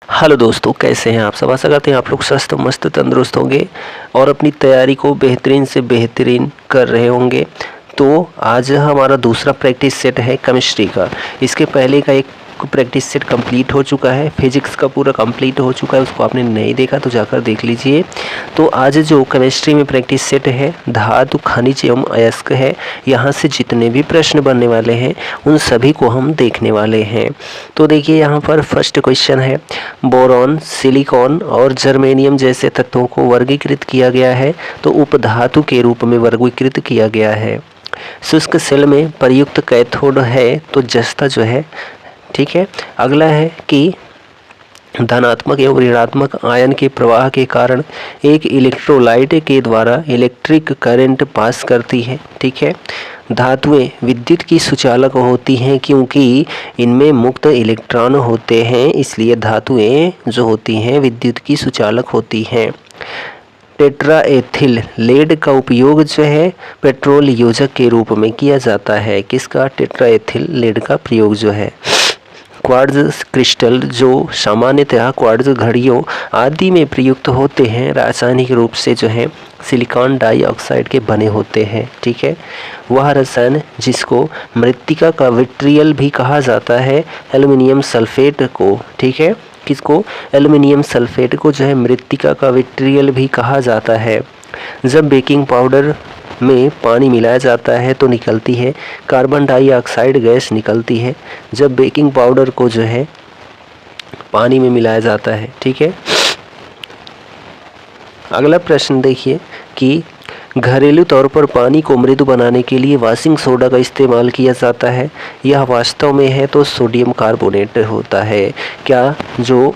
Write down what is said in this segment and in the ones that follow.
Hello दोस्तों, कैसे हैं आप सब। आशा करते हैं आप लोग स्वस्थ मस्त तंदुरुस्त होंगे और अपनी तैयारी को बेहतरीन से बेहतरीन कर रहे होंगे। तो आज हमारा दूसरा प्रैक्टिस सेट है केमिस्ट्री का। इसके पहले का एक प्रैक्टिस सेट कंप्लीट हो चुका है, फिजिक्स का पूरा कंप्लीट हो चुका है। उसको आपने नहीं देखा तो जाकर देख लीजिए। तो आज जो केमिस्ट्री में प्रैक्टिस सेट है धातु खनिज एवं अयस्क है, यहाँ से जितने भी प्रश्न बनने वाले हैं उन सभी को हम देखने वाले हैं। तो देखिए यहाँ पर फर्स्ट क्वेश्चन है, बोरॉन, सिलिकॉन और जर्मेनियम जैसे तत्वों को वर्गीकृत किया गया है तो उपधातु के रूप में वर्गीकृत किया गया है। शुष्क सेल में प्रयुक्त कैथोड है तो जस्ता जो है, ठीक है। अगला है कि धनात्मक एवं ऋणात्मक आयन के प्रवाह के कारण एक इलेक्ट्रोलाइट के द्वारा इलेक्ट्रिक करंट पास करती है, ठीक है। धातुएं विद्युत की सुचालक होती हैं क्योंकि इनमें मुक्त इलेक्ट्रॉन होते हैं, इसलिए धातुएं जो होती हैं विद्युत की सुचालक होती हैं। टेट्राएथिल लेड का उपयोग जो है पेट्रोल योजक के रूप में किया जाता है। किसका? टेट्राएथिल लेड का प्रयोग जो है। क्वार्ट्ज क्रिस्टल जो सामान्यतः क्वार्ट्ज घड़ियों आदि में प्रयुक्त होते हैं रासायनिक रूप से जो है सिलिकॉन डाइऑक्साइड के बने होते हैं, ठीक है। वह रसायन जिसको मृत्तिका का विट्रियल भी कहा जाता है एल्युमिनियम सल्फेट को, ठीक है। किसको? एल्युमिनियम सल्फेट को जो है मृत्तिका का विट्रियल भी कहा जाता है। जब बेकिंग पाउडर में पानी मिलाया जाता है तो निकलती है कार्बन डाइऑक्साइड गैस निकलती है, जब बेकिंग पाउडर को जो है पानी में मिलाया जाता है, ठीक है। अगला प्रश्न देखिए कि घरेलू तौर पर पानी को मृदु बनाने के लिए वॉशिंग सोडा का इस्तेमाल किया जाता है। यह वास्तव में है तो सोडियम कार्बोनेट होता है। क्या? जो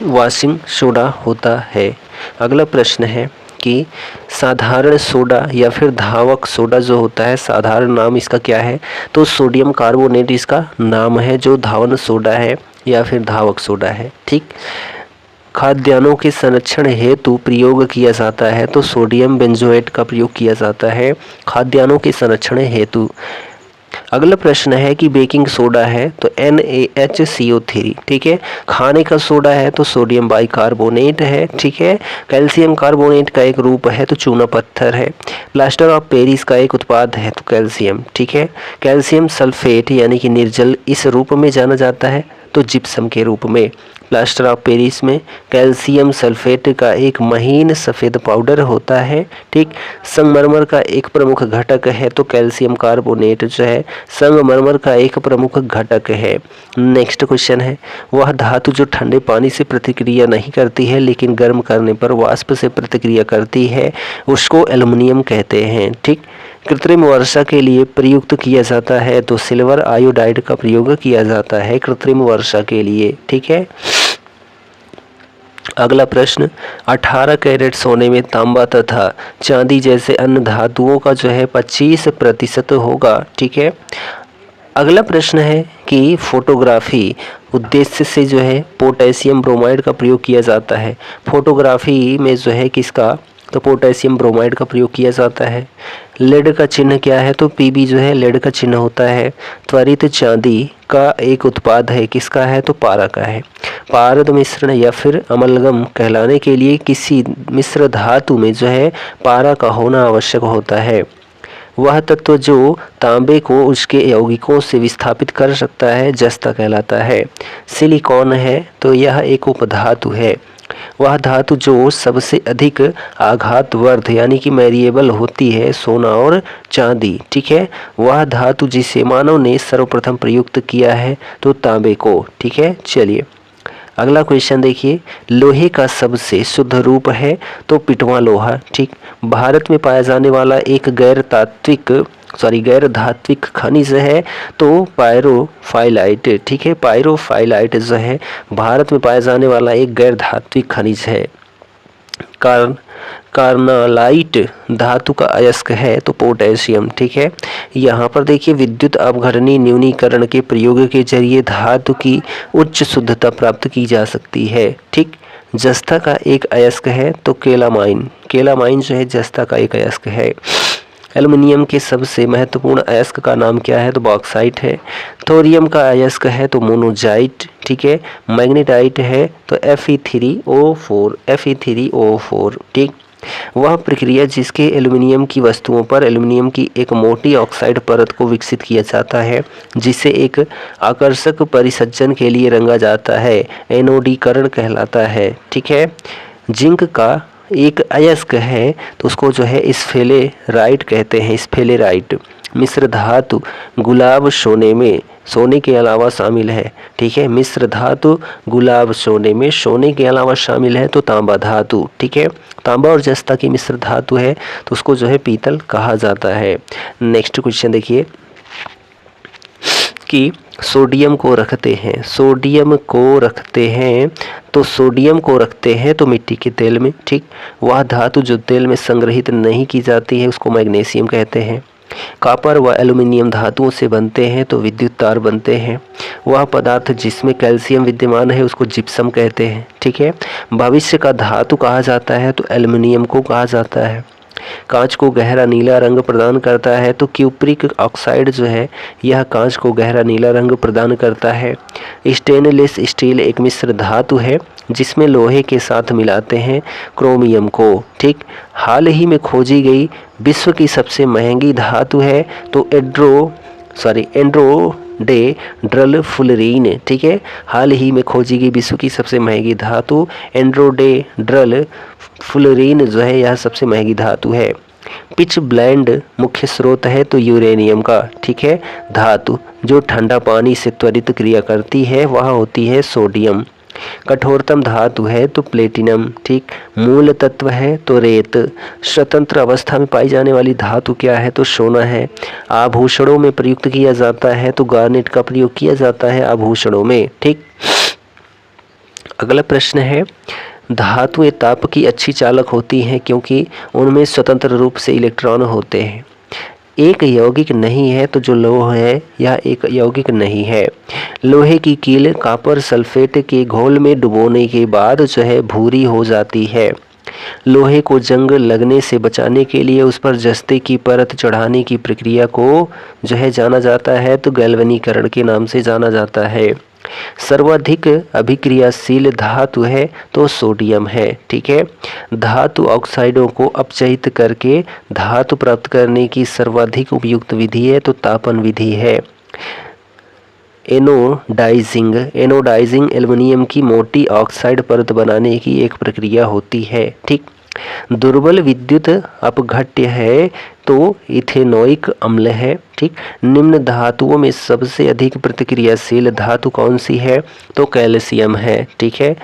वॉशिंग सोडा होता है। अगला प्रश्न है कि साधारण सोडा या फिर धावक सोडा जो होता है, साधारण नाम इसका क्या है? तो सोडियम कार्बोनेट इसका नाम है, जो धावन सोडा है या फिर धावक सोडा है, ठीक। खाद्यान्नों के संरक्षण हेतु प्रयोग किया जाता है तो सोडियम बेंजोएट का प्रयोग किया जाता है खाद्यान्नों के संरक्षण हेतु। अगला प्रश्न है कि बेकिंग सोडा है तो NaHCO3, ठीक है। खाने का सोडा है तो सोडियम बाइकार्बोनेट है, ठीक है। कैल्शियम कार्बोनेट का एक रूप है तो चूना पत्थर है। प्लास्टर ऑफ पेरिस का एक उत्पाद है तो कैल्शियम, ठीक है। कैल्शियम सल्फेट यानी कि निर्जल इस रूप में जाना जाता है तो जिप्सम के रूप में। प्लास्टर ऑफ पेरिस में कैल्शियम सल्फेट का एक महीन सफ़ेद पाउडर होता है, ठीक। संगमरमर का एक प्रमुख घटक है तो कैल्शियम कार्बोनेट जो है संगमरमर का एक प्रमुख घटक है। नेक्स्ट क्वेश्चन है, वह धातु जो ठंडे पानी से प्रतिक्रिया नहीं करती है लेकिन गर्म करने पर वाष्प से प्रतिक्रिया करती है उसको एल्युमिनियम कहते हैं, ठीक। कृत्रिम वर्षा के लिए प्रयुक्त किया जाता है तो सिल्वर आयोडाइड का प्रयोग किया जाता है कृत्रिम वर्षा के लिए, ठीक है। अगला प्रश्न, 18 कैरेट सोने में तांबा तथा चांदी जैसे अन्य धातुओं का जो है 25% होगा, ठीक है। अगला प्रश्न है कि फोटोग्राफी उद्देश्य से जो है पोटेशियम ब्रोमाइड का प्रयोग किया जाता है। फोटोग्राफी में जो है किसका? तो पोटेशियम ब्रोमाइड का प्रयोग किया जाता है। लेड का चिन्ह क्या है? तो Pb जो है लेड का चिन्ह होता है। त्वरित चांदी का एक उत्पाद है, किसका है? तो पारा का है। पारद मिश्रण या फिर अमलगम कहलाने के लिए किसी मिश्र धातु में जो है पारा का होना आवश्यक होता है। वह तत्व जो तांबे को उसके यौगिकों से विस्थापित कर सकता है जस्ता कहलाता है। सिलिकॉन है तो यह एक उपधातु है। वह धातु जो सबसे अधिक आघातवर्ध यानी कि मैरिएबल होती है सोना और चांदी, ठीक है। वह धातु जिसे मानव ने सर्वप्रथम प्रयुक्त किया है तो तांबे को, ठीक है। चलिए अगला क्वेश्चन देखिए, लोहे का सबसे शुद्ध रूप है तो पिटवा लोहा, ठीक। भारत में पाया जाने वाला एक गैर धात्विक खनिज है तो पायरोफाइलाइट, ठीक है। पायरोफाइलाइट जो है भारत में पाया जाने वाला एक गैर धात्विक खनिज है। कार्नालाइट धातु का अयस्क है तो पोटेशियम, ठीक है। यहाँ पर देखिए विद्युत अपघटनी न्यूनीकरण के प्रयोग के जरिए धातु की उच्च शुद्धता प्राप्त की जा सकती है, ठीक। जस्ता का एक अयस्क है तो केलामाइन जो है जस्ता का एक अयस्क है। एल्युमिनियम के सबसे महत्वपूर्ण अयस्क का नाम क्या है? तो बॉक्साइट है। थोरियम का अयस्क है तो मोनोजाइट, ठीक है। मैग्नेटाइट है तो Fe3O4, ठीक। वह प्रक्रिया जिसके एल्युमिनियम की वस्तुओं पर एल्युमिनियम की एक मोटी ऑक्साइड परत को विकसित किया जाता है, जिसे एक आकर्षक परिसज्जन के लिए रंगा जाता है, एनोडीकरण कहलाता है, ठीक है। जिंक का एक अयस्क है तो उसको जो है स्फेलेराइट कहते हैं, स्फेलेराइट। मिश्र धातु गुलाब सोने में सोने के अलावा शामिल है, ठीक है। मिश्र धातु गुलाब सोने में सोने के अलावा शामिल है तो तांबा धातु, ठीक है। तांबा और जस्ता की मिश्र धातु है तो उसको जो है पीतल कहा जाता है। नेक्स्ट क्वेश्चन देखिए कि सोडियम को रखते हैं, सोडियम को रखते हैं तो सोडियम को रखते हैं तो मिट्टी के तेल में, ठीक। वह धातु जो तेल में संग्रहित नहीं की जाती है उसको मैग्नीशियम कहते हैं। कॉपर व एल्युमिनियम धातुओं से बनते हैं तो विद्युत तार बनते हैं। वह पदार्थ जिसमें कैल्शियम विद्यमान है उसको जिप्सम कहते हैं, ठीक है। भविष्य का धातु कहा जाता है तो एल्युमिनियम को कहा जाता है। कांच को गहरा नीला रंग प्रदान करता है तो क्यूप्रिक ऑक्साइड जो है यह कांच को गहरा नीला रंग प्रदान करता है। स्टेनलेस स्टील एक मिश्र धातु है जिसमें लोहे के साथ मिलाते हैं क्रोमियम को, ठीक। हाल ही में खोजी गई विश्व की सबसे महंगी धातु है तो एंड्रोडेंड्रल फुलरीन, ठीक है। हाल ही में खोजी गई विश्व की सबसे महंगी धातु एंड्रोडेंड्रल फुलरीन जो है यह सबसे महंगी धातु है। पिच ब्लेंड मुख्य स्रोत है तो यूरेनियम का, ठीक है। धातु जो ठंडा पानी से त्वरित क्रिया करती है वह होती है सोडियम। कठोरतम धातु है तो प्लेटिनम, ठीक। मूल तत्व है तो रेत। स्वतंत्र अवस्था में पाई जाने वाली धातु क्या है? तो सोना है। आभूषणों में प्रयुक्त किया जाता है तो गार्नेट का प्रयोग किया जाता है आभूषणों में, ठीक। अगला प्रश्न है, धातुएं ताप की अच्छी चालक होती हैं क्योंकि उनमें स्वतंत्र रूप से इलेक्ट्रॉन होते हैं। एक यौगिक नहीं है तो जो लोह है यह एक यौगिक नहीं है। लोहे की कील कॉपर सल्फेट के घोल में डुबोने के बाद जो है भूरी हो जाती है। लोहे को जंग लगने से बचाने के लिए उस पर जस्ते की परत चढ़ाने की प्रक्रिया को जो है जाना जाता है तो गैल्वेनीकरण के नाम से जाना जाता है। सर्वाधिक अभिक्रियाशील धातु है तो सोडियम है, ठीक है। धातु ऑक्साइडों को अपचयित करके धातु प्राप्त करने की सर्वाधिक उपयुक्त विधि है तो तापन विधि है। एनोडाइजिंग एल्युमिनियम की मोटी ऑक्साइड परत बनाने की एक प्रक्रिया होती है, ठीक। दुर्बल विद्युत अपघट्य है तो इथेनोइक अम्ल है, ठीक। निम्न धातुओं में सबसे अधिक प्रतिक्रियाशील धातु कौन सी है? तो कैल्शियम है, ठीक है।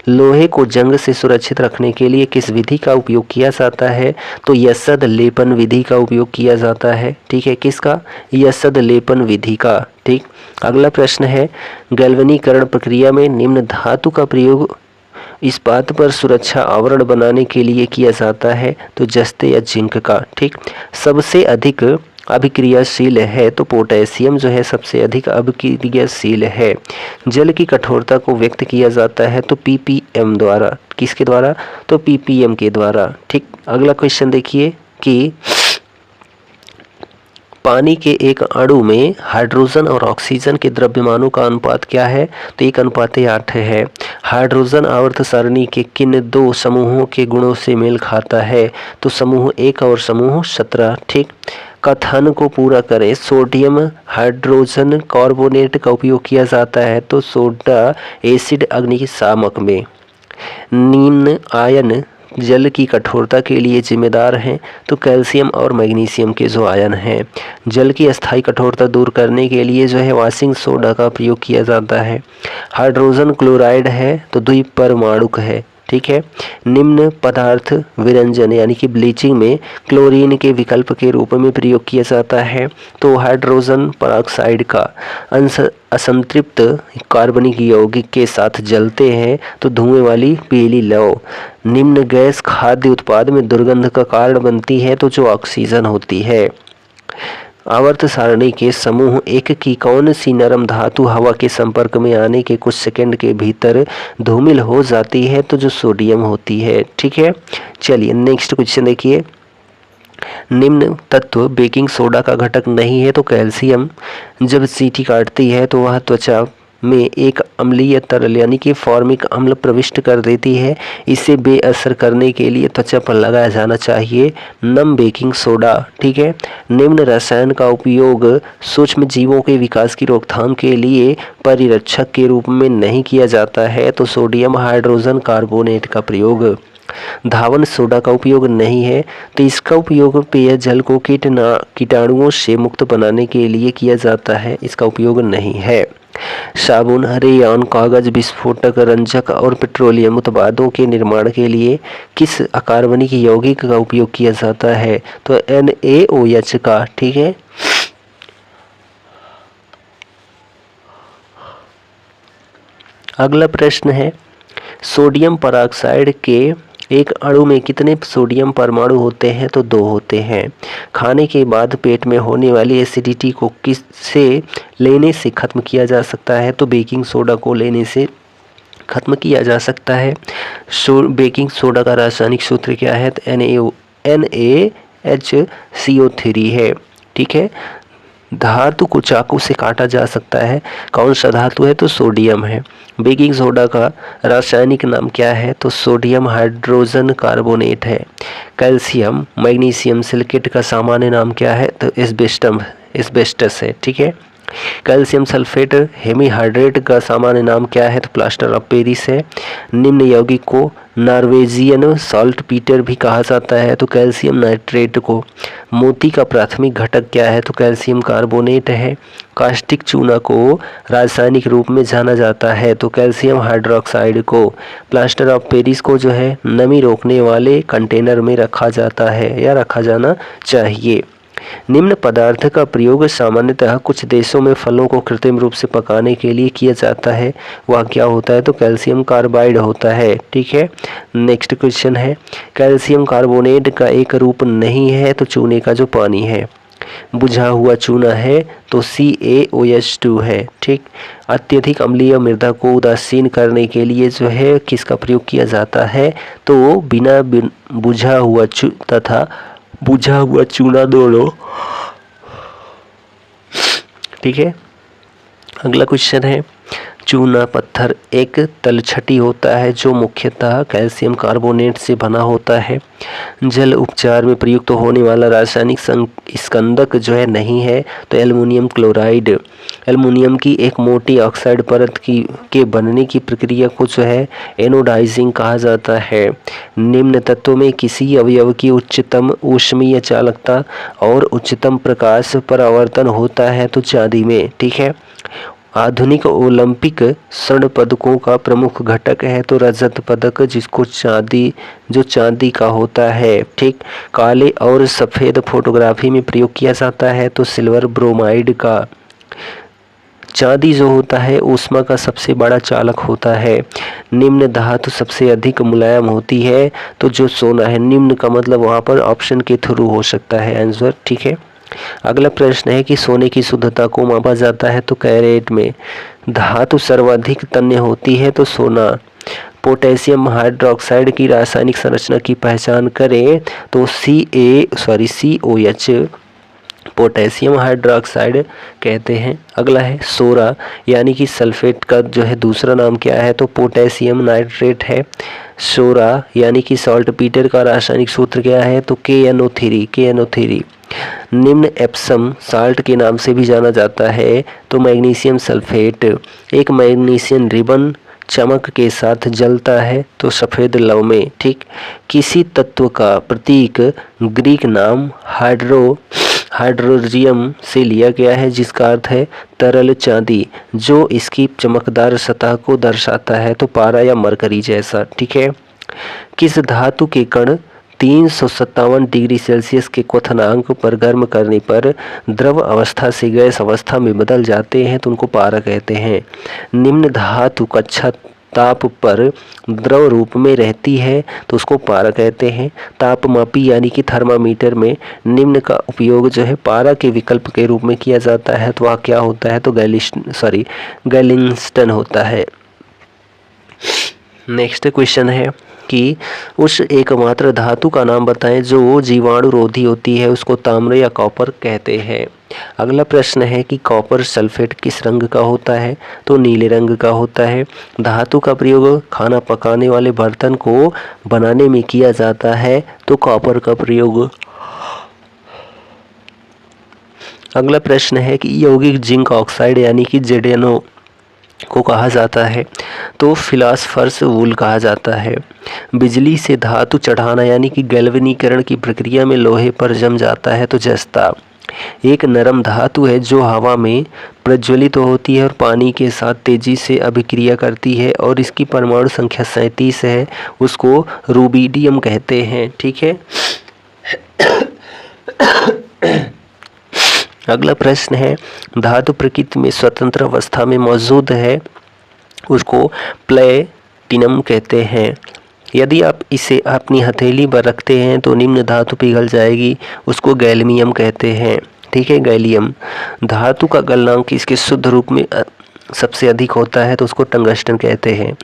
लोहे को जंग से सुरक्षित रखने के लिए किस विधि का उपयोग किया जाता है? तो यशद लेपन विधि का उपयोग किया जाता है, ठीक है। किसका? यशद लेपन विधि का, ठीक। अगला प्रश्न है, गैल्वेनीकरण प्रक्रिया में निम्न धातु का प्रयोग इस बात पर सुरक्षा आवरण बनाने के लिए किया जाता है तो जस्ते या जिंक का, ठीक। सबसे अधिक अभिक्रियाशील है तो पोटेशियम जो है सबसे अधिक अभिक्रियाशील है। जल की कठोरता को व्यक्त किया जाता है तो ppm द्वारा। किसके द्वारा? तो ppm के द्वारा, ठीक। अगला क्वेश्चन देखिए कि पानी के एक अणु में हाइड्रोजन और ऑक्सीजन के द्रव्यमानों का अनुपात क्या है? तो 1:8 है। हाइड्रोजन आवर्त सारणी के किन दो समूहों के गुणों से मेल खाता है? तो समूह 1 और समूह 17, ठीक। कथन को पूरा करें। सोडियम हाइड्रोजन कार्बोनेट का उपयोग किया जाता है तो सोडा एसिड अग्निशामक में। निम्न आयन जल की कठोरता के लिए जिम्मेदार हैं तो कैल्शियम और मैग्नीशियम के जो आयन हैं। जल की अस्थायी कठोरता दूर करने के लिए जो है वाशिंग सोडा का प्रयोग किया जाता है। हाइड्रोजन क्लोराइड है तो द्विपरमाणुक है, ठीक है। निम्न पदार्थ विरंजन यानी कि ब्लीचिंग में क्लोरीन के विकल्प के रूप में प्रयोग किया जाता है तो हाइड्रोजन परऑक्साइड का अंश असंतृप्त कार्बनिक यौगिक के साथ जलते हैं तो धुएं वाली पीली लौ। निम्न गैस खाद्य उत्पाद में दुर्गंध का कारण बनती है तो जो ऑक्सीजन होती है। आवर्त सारणी के समूह 1 की कौन सी नरम धातु हवा के संपर्क में आने के कुछ सेकंड के भीतर धूमिल हो जाती है? तो जो सोडियम होती है, ठीक है। चलिए नेक्स्ट क्वेश्चन देखिए, निम्न तत्व बेकिंग सोडा का घटक नहीं है। तो कैल्शियम जब सीटी काटती है तो वह त्वचा में एक अम्लीय तरल यानी कि फॉर्मिक अम्ल प्रविष्ट कर देती है। इसे बेअसर करने के लिए त्वचा पर लगाया जाना चाहिए नम बेकिंग सोडा। ठीक है। निम्न रसायन का उपयोग सूक्ष्म जीवों के विकास की रोकथाम के लिए परिरक्षक के रूप में नहीं किया जाता है। तो सोडियम हाइड्रोजन कार्बोनेट का प्रयोग। धावन सोडा का उपयोग नहीं है। तो इसका उपयोग पेयजल को कीटाणुओं से मुक्त बनाने के लिए किया जाता है। इसका उपयोग नहीं है। साबुन, रेयॉन, कागज, विस्फोटक, रंजक और पेट्रोलियम उत्पादों के निर्माण के लिए किस अकार्बनिक यौगिक का उपयोग किया जाता है? तो NaOH का। ठीक है। अगला प्रश्न है, सोडियम परऑक्साइड के एक अणु में कितने सोडियम परमाणु होते हैं? तो 2 होते हैं। खाने के बाद पेट में होने वाली एसिडिटी को किससे लेने से खत्म किया जा सकता है? तो बेकिंग सोडा को लेने से खत्म किया जा सकता है। बेकिंग सोडा का रासायनिक सूत्र क्या है? तो NaHCO3 है। ठीक है। धातु को चाकू से काटा जा सकता है। कौन सा धातु है? तो सोडियम है। बेकिंग सोडा का रासायनिक नाम क्या है? तो सोडियम हाइड्रोजन कार्बोनेट है। कैल्शियम मैग्नीशियम सिलिकेट का सामान्य नाम क्या है? तो एस्बेस्टस है। ठीक है। कैल्शियम सल्फेट हेमीहाइड्रेट का सामान्य नाम क्या है? तो प्लास्टर ऑफ पेरिस है। निम्न यौगिक को नॉर्वेजियन सॉल्ट पीटर भी कहा जाता है। तो कैल्शियम नाइट्रेट को। मोती का प्राथमिक घटक क्या है? तो कैल्शियम कार्बोनेट है। कास्टिक चूना को रासायनिक रूप में जाना जाता है। तो कैल्शियम हाइड्रोक्साइड को। प्लास्टर ऑफ पेरिस को जो है नमी रोकने वाले कंटेनर में रखा जाता है या रखा जाना चाहिए। निम्न पदार्थ का प्रयोग सामान्यतः कुछ देशों में फलों को कृत्रिम रूप से पकाने के लिए किया जाता है। वह क्या होता है? तो कैल्शियम कार्बाइड होता है। ठीक है। नेक्स्ट क्वेश्चन है, कैल्शियम कार्बोनेट का एक रूप नहीं है। तो चूने का जो पानी है। बुझा हुआ चूना है तो CaOH2 है। ठीक। अत्यधिक अम्लीय मृदा को उदासीन करने के लिए जो है किसका प्रयोग किया जाता है? तो बिना बुझा हुआ तथा बुझा हुआ चूना दोनों। ठीक है। अगला क्वेश्चन है, चूना पत्थर एक तलछटी होता है जो मुख्यतः कैल्शियम कार्बोनेट से बना होता है। जल उपचार में प्रयुक्त होने वाला रासायनिक स्कंदक जो है नहीं है। तो एल्युमिनियम क्लोराइड। एल्युमिनियम की एक मोटी ऑक्साइड परत के बनने की प्रक्रिया को जो है एनोडाइजिंग कहा जाता है। निम्न तत्वों में किसी अवयव की उच्चतम ऊष्मीय चालकता और उच्चतम प्रकाश परावर्तन होता है? तो चांदी में। ठीक है। आधुनिक ओलंपिक स्वर्ण पदकों का प्रमुख घटक है। तो रजत पदक, जिसको चांदी का होता है। ठीक। काले और सफ़ेद फोटोग्राफी में प्रयोग किया जाता है। तो सिल्वर ब्रोमाइड का। चांदी जो होता है ऊष्मा का सबसे बड़ा चालक होता है। निम्न धातु सबसे अधिक मुलायम होती है। तो जो सोना है। निम्न का मतलब वहाँ पर ऑप्शन के थ्रू हो सकता है आंसर। ठीक है। अगला प्रश्न है कि सोने की शुद्धता को मापा जाता है। तो कैरेट में। धातु सर्वाधिक तन्य होती है। तो सोना। पोटेशियम हाइड्रोक्साइड की रासायनिक संरचना की पहचान करें। तो CaOH पोटेशियम हाइड्रोक्साइड कहते हैं। अगला है सोरा यानी कि सल्फेट का जो है दूसरा नाम क्या है? तो पोटेशियम नाइट्रेट है। सोरा यानी कि सॉल्ट पीटर का रासायनिक सूत्र क्या है? तो KNO3। निम्न एप्सम साल्ट के नाम से भी जाना जाता है। तो मैग्नीशियम सल्फेट। एक मैग्नीशियम रिबन चमक के साथ जलता है। तो सफ़ेद लव में। ठीक। किसी तत्व का प्रतीक ग्रीक नाम हाइड्रोजियम से लिया गया है, जिसका अर्थ है तरल चांदी, जो इसकी चमकदार सतह को दर्शाता है। तो पारा या मरकरी जैसा। ठीक है। किस धातु के कण 357 डिग्री सेल्सियस के क्वथनांक पर गर्म करने पर द्रव अवस्था से गैस अवस्था में बदल जाते हैं? तो उनको पारा कहते हैं। निम्न धातु कक्षा ताप पर द्रव रूप में रहती है तो उसको पारा कहते हैं। तापमापी यानी कि थर्मामीटर में निम्न का उपयोग जो है पारा के विकल्प के रूप में किया जाता है। तो वह क्या होता है? तो गैलिंगस्टन होता है। नेक्स्ट क्वेश्चन है, कि उस एकमात्र धातु का नाम बताएं जो जीवाणुरोधी होती है, उसको ताम्र या कॉपर कहते हैं। अगला प्रश्न है कि कॉपर सल्फेट किस रंग का होता है, तो नीले रंग का होता है। धातु का प्रयोग खाना पकाने वाले बर्तन को बनाने में किया जाता है, तो कॉपर का प्रयोग। अगला प्रश्न है कि यौगिक जिंक ऑक्साइड यानी कि ZnO को कहा जाता है, तो फिलास्फर्स वूल कहा जाता है। बिजली से धातु चढ़ाना यानी कि गैल्वेनीकरण की प्रक्रिया में लोहे पर जम जाता है, तो जस्ता। एक नरम धातु है जो हवा में प्रज्वलित होती है और पानी के साथ तेजी से अभिक्रिया करती है और इसकी परमाणु संख्या 37 है, उसको रूबिडियम कहते हैं। ठीक है। अगला प्रश्न है धातु प्रकृति में स्वतंत्र अवस्था में मौजूद है, उसको प्लेटिनम कहते हैं। यदि आप इसे अपनी हथेली पर रखते हैं तो निम्न धातु पिघल जाएगी, उसको गैलियम कहते हैं। ठीक है, गैलियम। धातु का गलनांक इसके शुद्ध रूप में सबसे अधिक होता है, तो उसको टंगस्टन कहते हैं।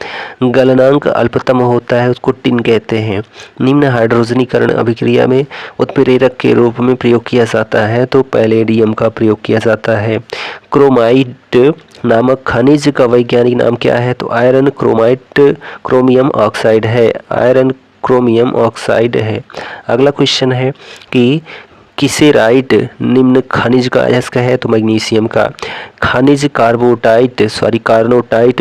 गलनांक अल्पतम होता है, उसको टिन कहते हैं। निम्न हाइड्रोजनीकरण अभिक्रिया में उत्प्रेरक के रूप में प्रयोग किया जाता है, तो पैलेडियम का प्रयोग किया जाता है। क्रोमाइट नामक खनिज का वैज्ञानिक नाम क्या है, तो आयरन क्रोमियम ऑक्साइड है। आयरन क्रोमियम ऑक्साइड है। अगला क्वेश्चन है कि किसेराइट निम्न खनिज का अयस्क है, तो मैग्नीशियम का। खनिज कार्नोटाइट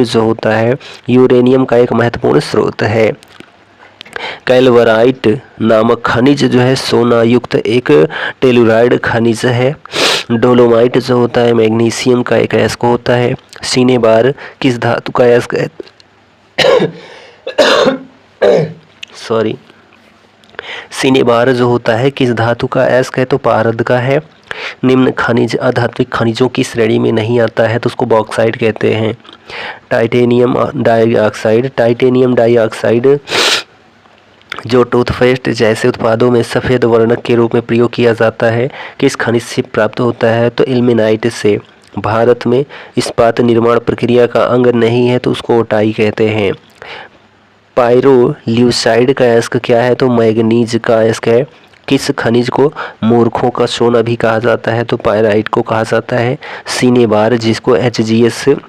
जो होता है यूरेनियम का एक महत्वपूर्ण स्रोत है। कैल्वराइट नामक खनिज जो है सोना युक्त एक टेलुराइड खनिज है। डोलोमाइट जो होता है मैग्नीशियम का एक अयस्क होता है। सिनेबार किस धातु का अयस्क है? सिनेबार जो होता है किस धातु का अयस्क है, तो पारद का है। निम्न खनिज अधात्विक खनिजों की श्रेणी में नहीं आता है, तो उसको बॉक्साइट कहते हैं। टाइटेनियम डाइऑक्साइड जो टूथपेस्ट जैसे उत्पादों में सफ़ेद वर्णक के रूप में प्रयोग किया जाता है, किस खनिज से प्राप्त होता है, तो इल्मेनाइट से। भारत में इस्पात निर्माण प्रक्रिया का अंग नहीं है, तो उसको ओटाई कहते हैं। पायरोल्यूसाइड का अयस्क क्या है, तो मैग्नीज का अयस्क है। किस खनिज को मूर्खों का सोना भी कहा जाता है, तो पायराइट को कहा जाता है। सिनेबार जिसको HGS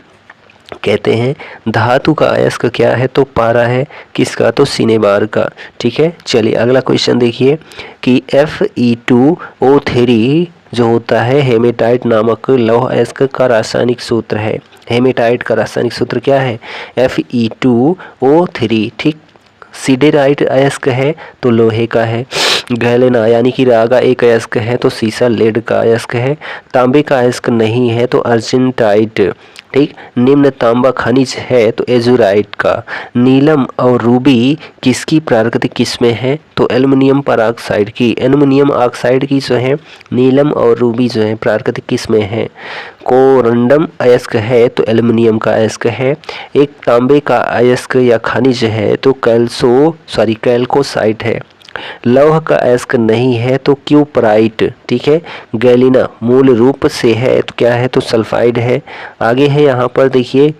कहते हैं। धातु का अयस्क क्या है, तो पारा है। किसका, तो सिनेबार का। ठीक है। चलिए अगला क्वेश्चन देखिए कि Fe2O3 जो होता है हेमेटाइट नामक लौह अयस्क का रासायनिक सूत्र है। हेमेटाइट का रासायनिक सूत्र क्या है, Fe2O3। ठीक। सिडेराइट अयस्क है, तो लोहे का है। गैलेना यानी कि रागा एक अयस्क है, तो सीसा लेड का अयस्क है। तांबे का अयस्क नहीं है, तो अर्जेंटाइट। ठीक। निम्न तांबा खनिज है, तो एजुराइट का। नीलम और रूबी किसकी प्राकृतिक किस्में हैं, तो एल्युमिनियम परऑक्साइड की। एल्युमिनियम ऑक्साइड की जो है नीलम और रूबी जो है प्राकृतिक किस्में हैं। कोरंडम अयस्क है, तो एल्युमिनियम का अयस्क है। एक तांबे का अयस्क या खनिज है, तो कैल्कोसाइट है। लौह का अयस्क नहीं है, तो क्यूपराइट। ठीक है। गैलिना मूल रूप से है, तो क्या है, तो सल्फाइड है। आगे है यहाँ पर देखिए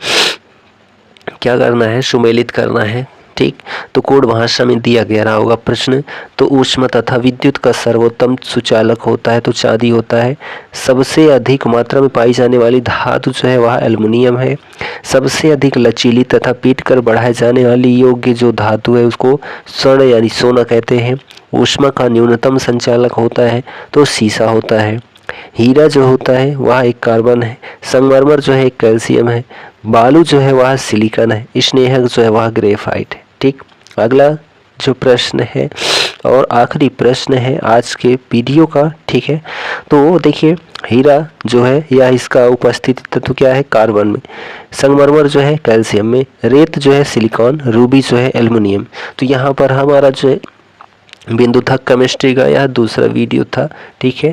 क्या करना है, सुमेलित करना है। ठीक। तो कोड भाषा में दिया गया रहा होगा प्रश्न। तो ऊष्मा तथा विद्युत का सर्वोत्तम सुचालक होता है, तो चांदी होता है। सबसे अधिक मात्रा में पाई जाने वाली धातु जो है वह एल्युमिनियम है। सबसे अधिक लचीली तथा पीट कर बढ़ाए जाने वाली योग्य जो धातु है उसको स्वर्ण यानी सोना कहते हैं। ऊष्मा का न्यूनतम संचालक होता है, तो सीसा होता है। हीरा जो होता है वह एक कार्बन है। संगमरमर जो है एक कैल्शियम है। बालू जो है वह सिलिकॉन है। स्नेहक जो है वह ग्रेफाइट है। ठीक। अगला जो प्रश्न है और आखिरी प्रश्न है आज के वीडियो का। ठीक है। तो देखिए हीरा जो है या इसका उपस्थिति तत्व क्या है, कार्बन में। संगमरमर जो है कैल्शियम में। रेत जो है सिलिकॉन। रूबी जो है एल्युमिनियम। तो यहाँ पर हमारा जो है बिंदु था केमिस्ट्री का, यह दूसरा वीडियो था। ठीक है,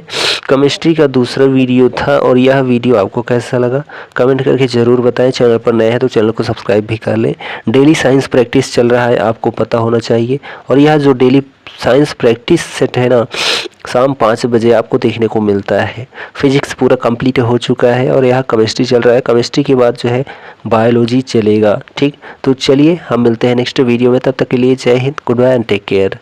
केमिस्ट्री का दूसरा वीडियो था। और यह वीडियो आपको कैसा लगा कमेंट करके ज़रूर बताएं। चैनल पर नए हैं तो चैनल को सब्सक्राइब भी कर लें। डेली साइंस प्रैक्टिस चल रहा है, आपको पता होना चाहिए। और यह जो डेली साइंस प्रैक्टिस सेट है ना, शाम 5 बजे आपको देखने को मिलता है। फिजिक्स पूरा कंप्लीट हो चुका है और यहाँ केमिस्ट्री चल रहा है। केमिस्ट्री के बाद जो है बायोलॉजी चलेगा। ठीक, तो चलिए हम मिलते हैं नेक्स्ट वीडियो में। तब तक के लिए जय हिंद, goodbye and take care.